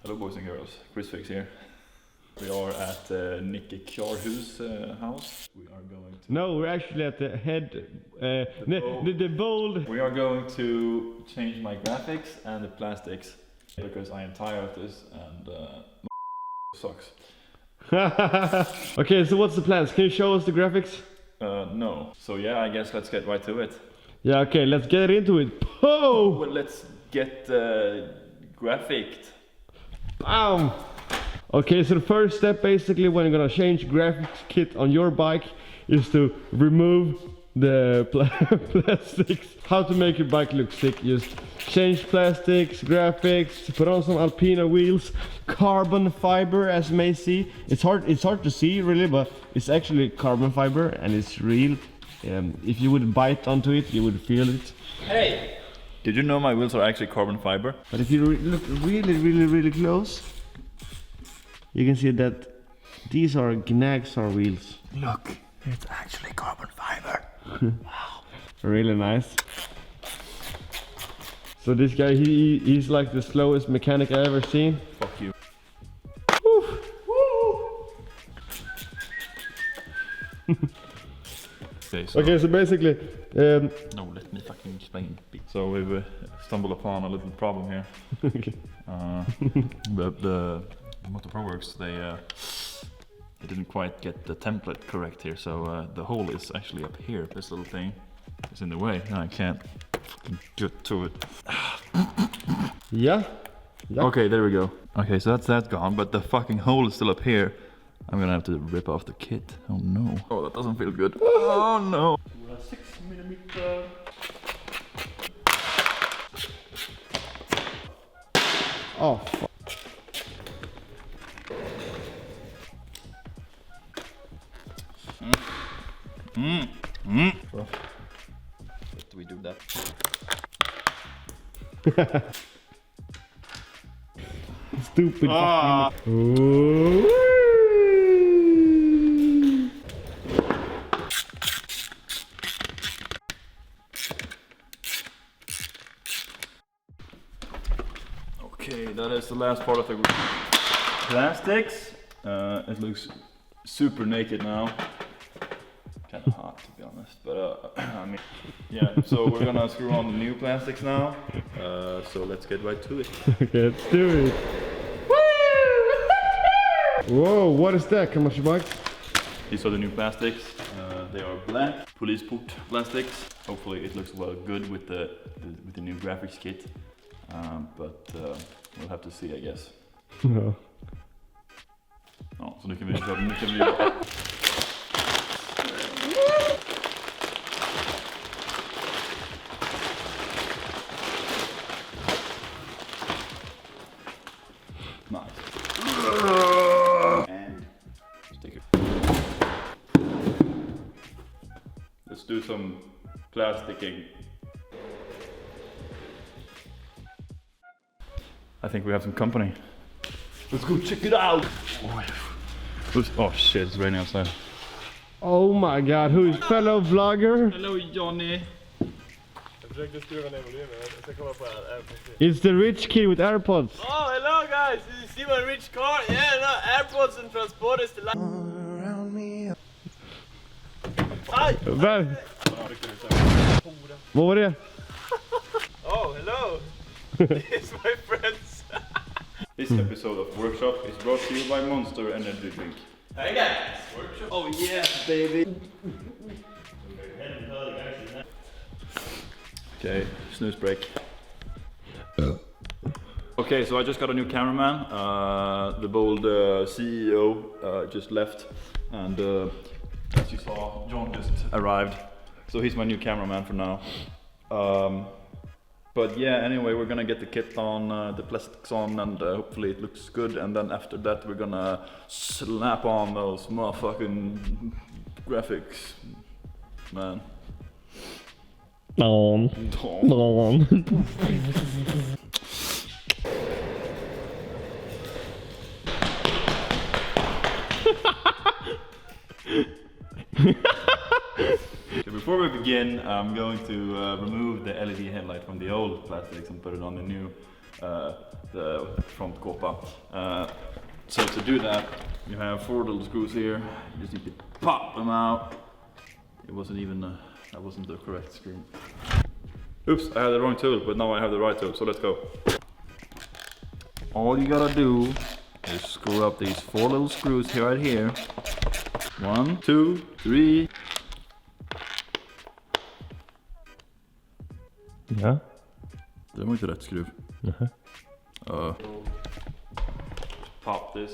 Hello boys and girls, Chris Fix here. We are at Nicky Kjarhus house. We are going to... No, we're actually at the head, the Bold. We are going to change my graphics and the plastics because I am tired of this and sucks. Okay, so what's the plans? Can you show us the graphics? No. So yeah, I guess let's get right to it. Yeah, okay, let's get into it. Oh! Well, let's get graphicked. Bam! Okay, so the first step basically when you're gonna change graphics kit on your bike is to remove the plastics. How to make your bike look sick: just change plastics, graphics, put on some Alpina wheels, carbon fiber, as you may see. It's hard to see really, but it's actually carbon fiber and it's real. If you would bite onto it, you would feel it. Hey! Did you know my wheels are actually carbon fiber? But if you look really close, you can see that these are Gnagsar wheels. Look, it's actually carbon fiber. Wow. Really nice. So this guy, he's like the slowest mechanic I ever seen. Fuck you. Woo. Okay, so basically... No, let me fucking explain. So we've stumbled upon a little problem here. Okay. The Motor Pro Works, they didn't quite get the template correct here, so the hole is actually up here. This little thing is in the way, and I can't get to it. Yeah. Okay, there we go. Okay, so that's gone, but the fucking hole is still up here. I'm gonna have to rip off the kit. Oh no. Oh, that doesn't feel good. Oh no. 6mm. Oh, fuck. Do we do that? Stupid fucking... Okay, that is the last part of the plastics. It looks super naked now. Kind of hot, to be honest, but I mean, yeah. So we're gonna screw on the new plastics now. So let's get right to it. Okay, let's do it. Whoa, what is that? Come on, your bike. These are the new plastics. They are black police put plastics. Hopefully it looks well good with the new graphics kit. But we'll have to see, I guess. No. Ja, så nu kan vi Nice. And stick it. Let's do some plasticking. I think we have some company. Let's go check it out! Oh shit, it's raining outside. Oh my god, who is fellow vlogger? Hello Johnny! It's the rich kid with AirPods. Oh, hello guys! Did you see my rich car? Yeah, no, AirPods and transport is the last. Vad var det? Oh, hello! It's my friends. This episode of Workshop is brought to you by Monster Energy Drink. Hey guys! Workshop. Oh yeah, baby! Okay, snooze break. Okay, so I just got a new cameraman. The Bold CEO just left, and as you saw, John just arrived. So he's my new cameraman for now. But yeah, anyway, we're gonna get the kit on, the plastics on, and hopefully it looks good. And then after that, we're gonna slap on those motherfucking graphics, man. Dawn. Okay, before we begin, I'm going to remove the LED headlight from the old plastics and put it on the new the front kåpa. So to do that, you have 4 little screws here. You just need to pop them out. It wasn't even, that wasn't the correct screw. Oops, I had the wrong tool, but now I have the right tool, so let's go. All you gotta do is screw up these 4 little screws right here. 1, 2, 3. Ja. Det var inte rätt skruv. Pop this.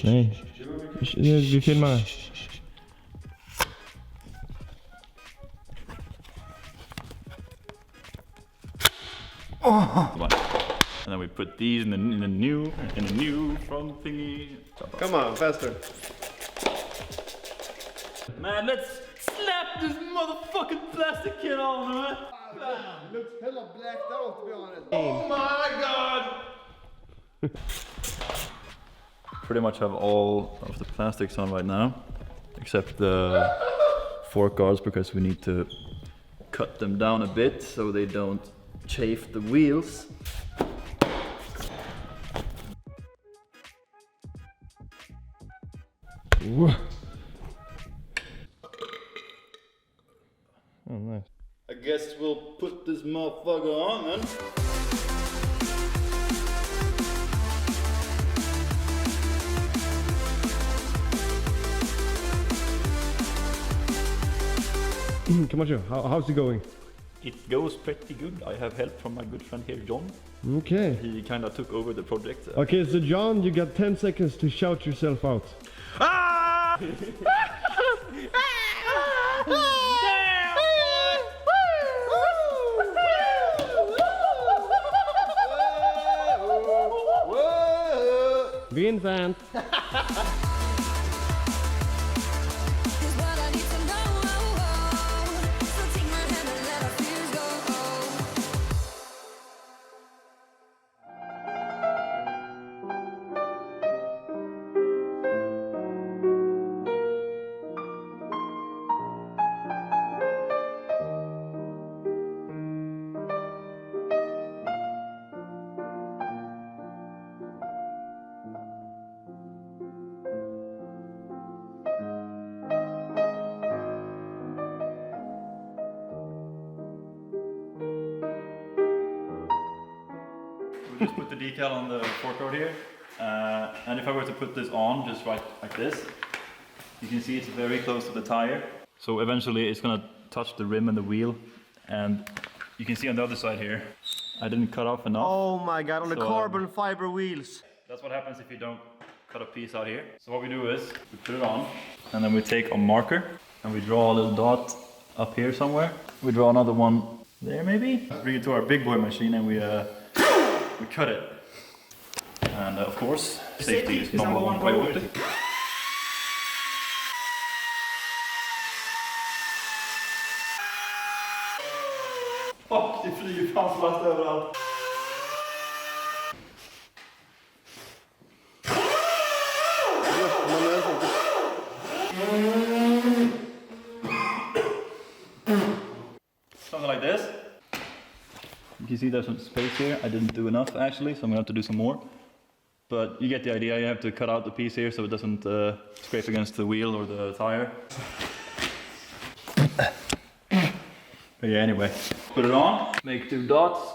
Nej. Vi filmar. Come on. And then we put these in the new front thingy. Come on, faster. Man, let's slap this motherfucking plastic kit on, man. Looks hella blacked out, to be honest. Oh my god! Pretty much have all of the plastics on right now, except the fork guards, because we need to cut them down a bit so they don't chafe the wheels. Whoa. Oh, nice. I guess we'll put this motherfucker on then. Come on, Joe. How's it going? It goes pretty good. I have help from my good friend here, John. Okay. He kind of took over the project. Okay, so John, you got 10 seconds to shout yourself out. Ah! Vincent. Just put the decal on the fork guard here, and if I were to put this on just right like this, you can see it's very close to the tire, so eventually it's gonna touch the rim and the wheel, and you can see on the other side here I didn't cut off enough. Oh my god, on the So, carbon fiber wheels. That's what happens if you don't cut a piece out here. So what we do is we put it on, and then we take a marker and we draw a little dot up here somewhere. We draw another one there maybe. Bring it to our big boy machine and we cut it. And of course, safety is number one priority. Fuck, det flyger pansplast överallt. Something like this. You can see there's some space here. I didn't do enough actually, so I'm gonna have to do some more. But you get the idea, you have to cut out the piece here so it doesn't scrape against the wheel or the tire. But yeah, anyway. Put it on, make 2 dots.